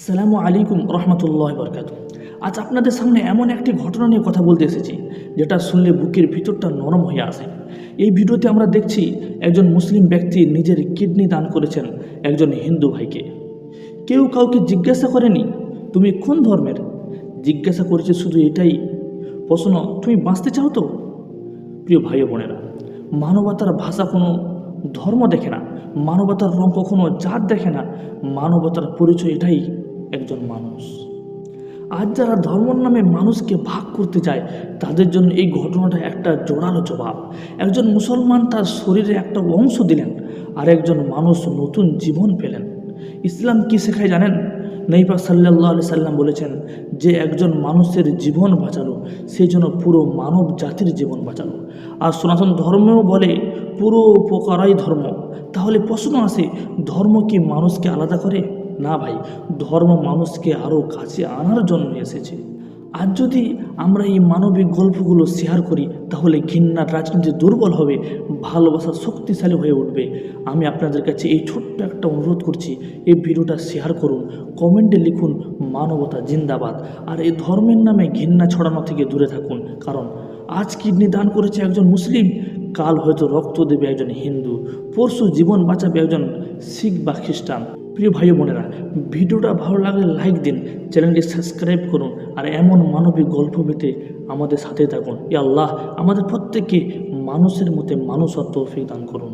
আসসালামু আলাইকুম রহমতুল্লাহ বরকাত। আজ আপনাদের সামনে এমন একটি ঘটনা নিয়ে কথা বলতে এসেছি যেটা শুনলে বুকের ভিতরটা নরম হয়ে আসে। এই ভিডিওতে আমরা দেখছি একজন মুসলিম ব্যক্তি নিজের কিডনি দান করেছেন একজন হিন্দু ভাইকে। কেউ কাউকে জিজ্ঞাসা করেনি তুমি কোন ধর্মের, জিজ্ঞাসা করেছে শুধু এটাই প্রশ্ন, তুমি বাঁচতে চাও তো? প্রিয় ভাই ও বোনেরা, মানবতার ভাষা কোনো ধর্ম দেখে না, মানবতার রং কখনো জাত দেখে না, মানবতার পরিচয় এটাই একজন মানুষ। আজ যারা ধর্মের নামে মানুষকে ভাগ করতে চায় তাদের জন্য এই ঘটনাটা একটা জোরালো জবাব। একজন মুসলমান তার শরীরে একটা অংশ দিলেন আর একজন মানুষ নতুন জীবন পেলেন। ইসলাম কি শেখায় জানেন? নবী পাক সাল্লাল্লাহু আলাইহি সাল্লাম বলেছেন, যে একজন মানুষের জীবন বাঁচালো সেই জন্য পুরো মানব জাতির জীবন বাঁচালো। আর সনাতন ধর্মেও বলে পুরো উপকারাই ধর্ম। তাহলে প্রশ্ন আসে, ধর্ম কি মানুষকে আলাদা করে? না ভাই, ধর্ম মানুষকে আরও কাছে আনার জন্য এসেছে। আজ যদি আমরা এই মানবিক গল্পগুলো শেয়ার করি তাহলে ঘৃণার রাজনীতি দুর্বল হবে, ভালোবাসা শক্তিশালী হয়ে উঠবে। আমি আপনাদের কাছে এই ছোট্ট একটা অনুরোধ করছি, এই ভিডিওটা শেয়ার করুন, কমেন্টে লিখুন মানবতা জিন্দাবাদ। আর এই ধর্মের নামে ঘৃণা ছড়ানো থেকে দূরে থাকুন, কারণ আজ কিডনি দান করেছে একজন মুসলিম, কাল হয়তো রক্ত দেবে একজন হিন্দু, পরশু জীবন বাঁচাবে একজন শিখ বা খ্রিস্টান। প্রিয় ভাই বোনেরা, ভিডিওটা ভালো লাগলে লাইক দিন, চ্যানেলটি সাবস্ক্রাইব করুন, আর এমন মানবিক গল্প পেতে আমাদের সাথে থাকুন। ইয়া আল্লাহ আমাদের প্রত্যেককে মানুষের মধ্যে মানুষ তৌফিক দান করুন।